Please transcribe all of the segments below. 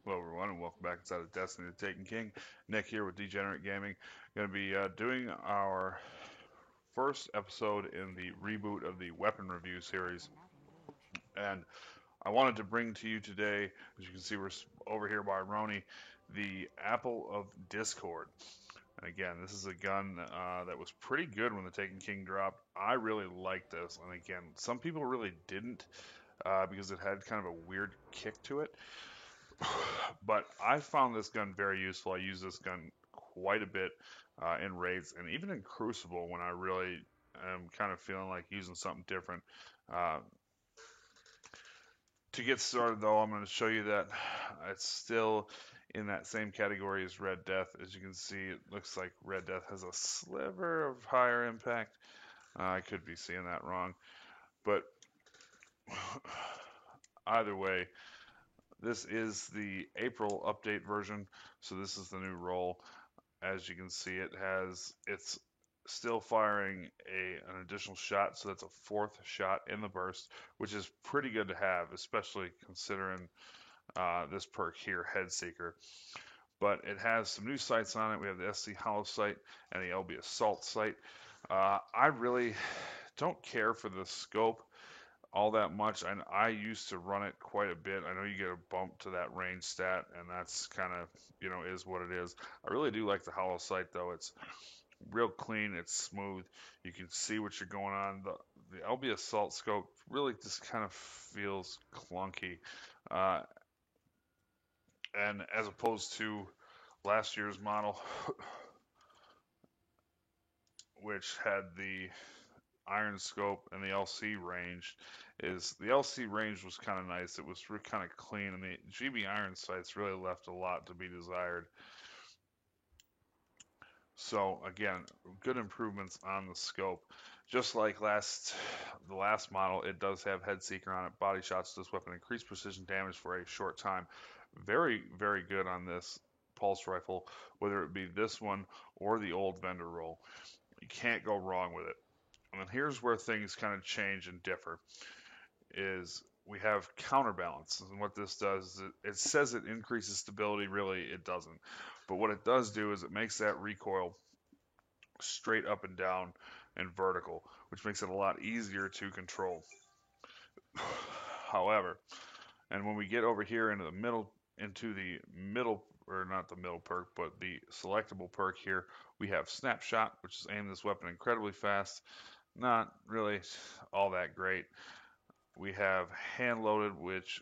Hello everyone and welcome back inside of Destiny the Taken King. Nick here with Degenerate Gaming. Going to be doing our first episode in the reboot of the weapon review series. And I wanted to bring to you today, as you can see we're over here by Roni, the Apple of Discord. And again, this is a gun that was pretty good when the Taken King dropped. I really liked this. And again, some people really didn't because it had kind of a weird kick to it. But I found this gun very useful. I use this gun quite a bit in raids and even in Crucible when I really am kind of feeling like using something different. Uh, to get started, though, I'm going to show you that it's still in that same category as Red Death. As you can see, it looks like Red Death has a sliver of higher impact. I could be seeing that wrong, but either way, this is the April update version, so this is the new roll. As you can see, it's still firing an additional shot, so that's a fourth shot in the burst, which is pretty good to have, especially considering this perk here, Head Seeker. But it has some new sights on it. We have the SC Hollow sight and the LB Assault sight. I really don't care for the scope all that much, and I used to run it quite a bit. I know you get a bump to that range stat, and that's kind of, is what it is. I really do like the hollow sight, though. It's real clean, it's smooth. You can see what you're going on. The LB Assault scope really just kind of feels clunky, uh, and as opposed to last year's model, which had the iron scope and the LC range, is the LC range was kind of nice. It was kind of clean, and the GB iron sights really left a lot to be desired. So again, good improvements on the scope. Just like the last model, it does have Head Seeker on it. Body shots to this weapon increase precision damage for a short time. Very, very good on this pulse rifle, whether it be this one or the old vendor roll. You can't go wrong with it. And then here's where things kind of change and differ. Is we have counterbalance, and what this does is it says it increases stability. Really, it doesn't. But what it does do is it makes that recoil straight up and down and vertical, which makes it a lot easier to control. However, and when we get over here into the middle, or not the middle perk, but the selectable perk here, we have Snapshot, which is aim this weapon incredibly fast. Not really all that great. We have Hand Loaded, which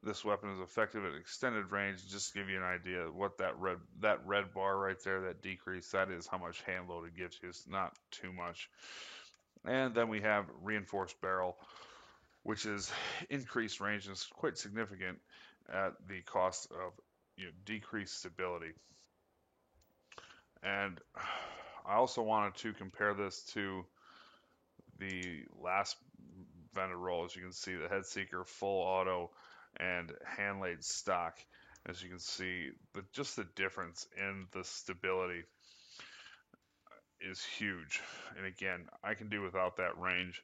this weapon is effective at extended range. Just to give you an idea of what that red bar right there, that decrease, that is how much hand loaded gives you. It's not too much. And then we have Reinforced Barrel, which is increased range and is quite significant at the cost of decreased stability. And I also wanted to compare this to the last vendor roll. As you can see, the Head Seeker full auto and hand laid stock. As you can see, just the difference in the stability is huge. And again, I can do without that range.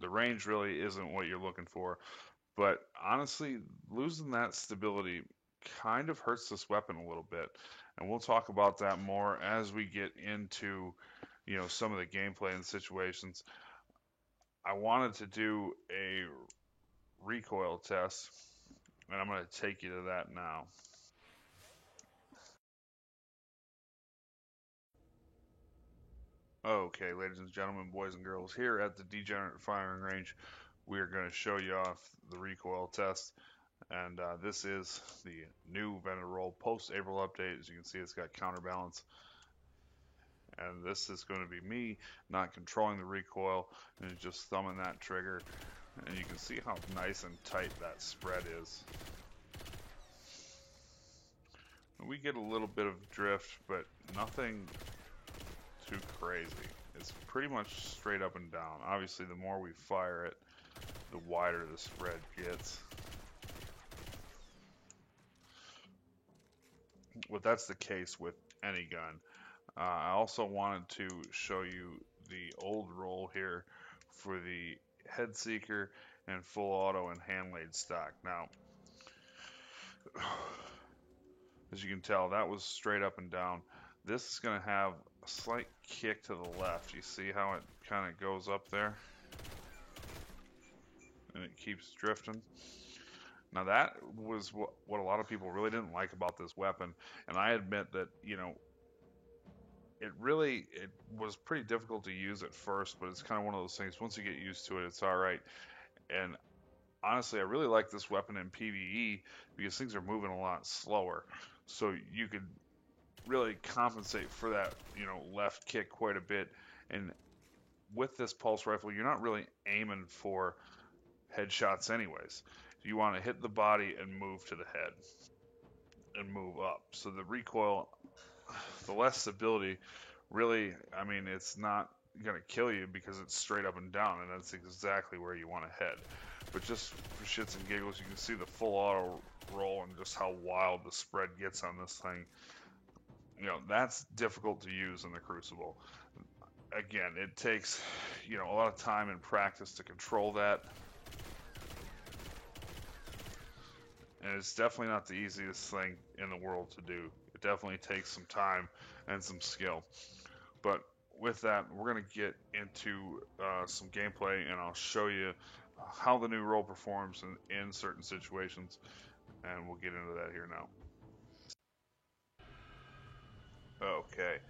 The range really isn't what you're looking for, but honestly, losing that stability kind of hurts this weapon a little bit. And we'll talk about that more as we get into, some of the gameplay and situations. I wanted to do a recoil test, and I'm going to take you to that now. Okay, ladies and gentlemen, boys and girls, here at the Degenerate Firing Range, we are going to show you off the recoil test. And this is the new vendor roll post-April update. As you can see, it's got counterbalance. And this is going to be me not controlling the recoil and just thumbing that trigger. And you can see how nice and tight that spread is. We get a little bit of drift, but nothing too crazy. It's pretty much straight up and down. Obviously, the more we fire it, the wider the spread gets. But that's the case with any gun. I also wanted to show you the old roll here for the Head Seeker, and full auto and hand laid stock. Now, as you can tell, that was straight up and down. This is going to have a slight kick to the left. You see how it kind of goes up there? And it keeps drifting. Now that was what a lot of people really didn't like about this weapon. And I admit that, it was pretty difficult to use at first, but it's kind of one of those things, once you get used to it, it's all right. And honestly, I really like this weapon in PvE because things are moving a lot slower. So you could really compensate for that, left kick quite a bit. And with this pulse rifle, you're not really aiming for headshots anyways. You want to hit the body and move to the head and move up. So the recoil, the less stability, really, I mean, it's not going to kill you because it's straight up and down, and that's exactly where you want to head. But just for shits and giggles, you can see the full auto roll and just how wild the spread gets on this thing. That's difficult to use in the Crucible. Again, it takes, a lot of time and practice to control that. And it's definitely not the easiest thing in the world to do. It definitely takes some time and some skill. But with that, we're going to get into some gameplay, and I'll show you how the new role performs in certain situations, and we'll get into that here now. Okay,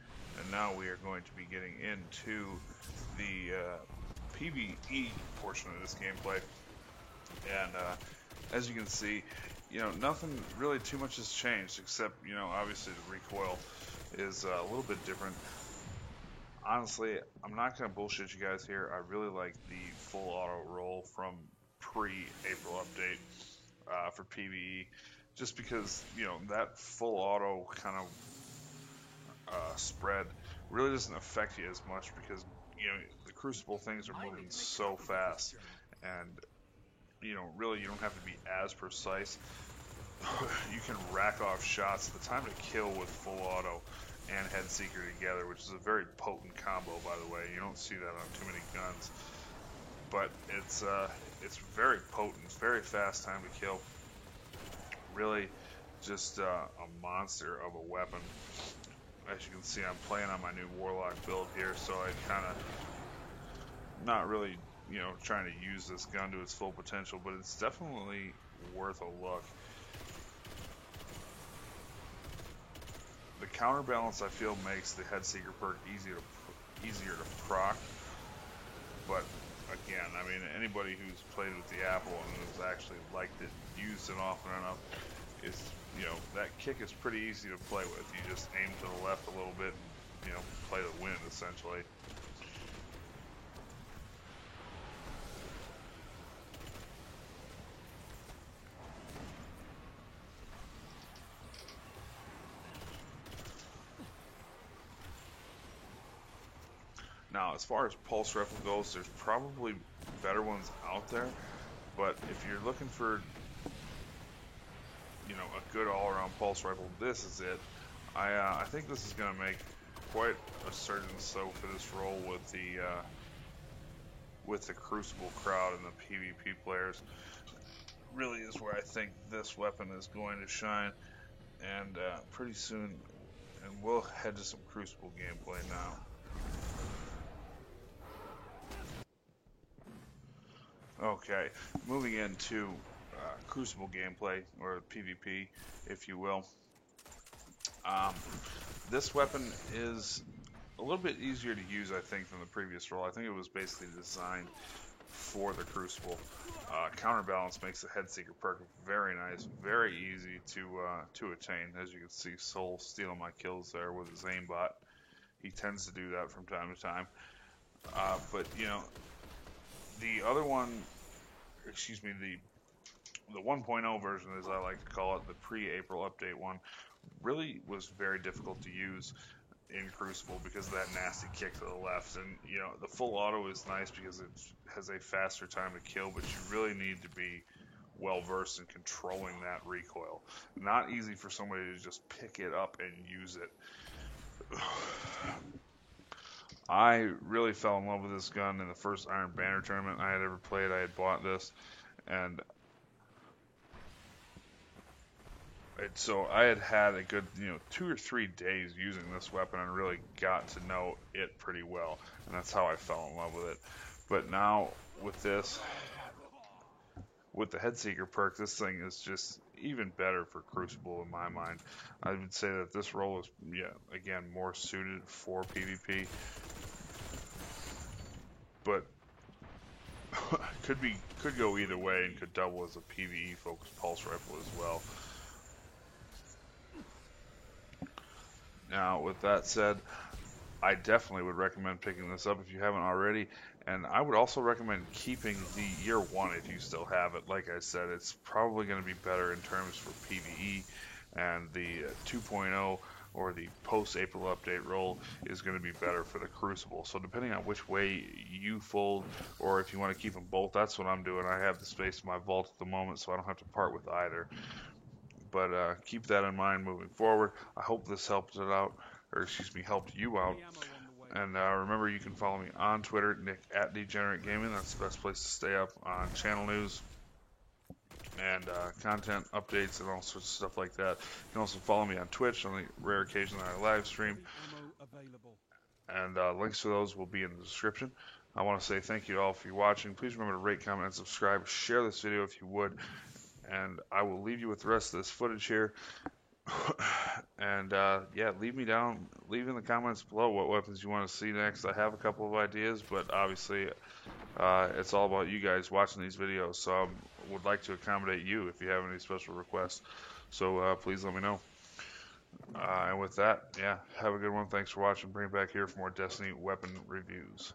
and now we are going to be getting into the PvE portion of this gameplay. And as you can see, nothing really too much has changed, except, obviously the recoil is a little bit different. Honestly, I'm not going to bullshit you guys here. I really like the full auto roll from pre-April update for PvE, just because, that full auto kind of spread really doesn't affect you as much because, the Crucible things are moving so fast, and, really you don't have to be as precise. You can rack off shots. The time to kill with full auto and Head Seeker together, which is a very potent combo, by the way. You don't see that on too many guns, but it's very potent. It's very fast time to kill. Really, just a monster of a weapon. As you can see, I'm playing on my new Warlock build here, so I kind of not really, trying to use this gun to its full potential, but it's definitely worth a look. The counterbalance, I feel, makes the Head Seeker perk easier to proc. But again, I mean, anybody who's played with the Apple and has actually liked it, used it often enough, is that kick is pretty easy to play with. You just aim to the left a little bit, and, play the wind essentially. Now, as far as pulse rifle goes, there's probably better ones out there, but if you're looking for, a good all-around pulse rifle, this is it. I think this is going to make quite a certain so for this role with the Crucible crowd and the PvP players. Really is where I think this weapon is going to shine, and pretty soon, and we'll head to some Crucible gameplay now. Okay, moving into Crucible gameplay, or PvP, if you will. This weapon is a little bit easier to use, I think, than the previous role. I think it was basically designed for the Crucible. Counterbalance makes the Head Seeker perk very nice, very easy to attain. As you can see, Soul stealing my kills there with his aimbot. He tends to do that from time to time. But the other one, excuse me, the 1.0 version, as I like to call it, the pre-April update one, really was very difficult to use in Crucible because of that nasty kick to the left. And the full auto is nice because it has a faster time to kill, but you really need to be well versed in controlling that recoil. Not easy for somebody to just pick it up and use it. I really fell in love with this gun in the first Iron Banner tournament I had ever played. I had bought this, and so I had a good, 2 or 3 days using this weapon and really got to know it pretty well, and that's how I fell in love with it. But now with this, with the Headseeker perk, this thing is just even better for Crucible in my mind. I would say that this role is, yeah, again, more suited for PvP, but could go either way and could double as a PvE focused pulse rifle as well. Now, with that said, I definitely would recommend picking this up if you haven't already, and I would also recommend keeping the year 1 if you still have it. Like I said, it's probably going to be better in terms for PvE, and the 2.0 or the post-April update roll is going to be better for the Crucible. So depending on which way you fold, or if you want to keep them both, that's what I'm doing. I have the space in my vault at the moment, so I don't have to part with either. But keep that in mind moving forward. I hope this helped it out, or excuse me, helped you out. And remember, you can follow me on Twitter, Nick at Degenerate Gaming. That's the best place to stay up on channel news and content updates and all sorts of stuff like that. You can also follow me on Twitch on the rare occasion that I live stream. And links to those will be in the description. I want to say thank you all for watching. Please remember to rate, comment, and subscribe. Share this video if you would. And I will leave you with the rest of this footage here. And yeah, leave in the comments below what weapons you want to see next. I have a couple of ideas, but obviously it's all about you guys watching these videos, so I would like to accommodate you if you have any special requests. So please let me know. And with that, yeah, have a good one. Thanks for watching. Bring it back here for more Destiny weapon reviews.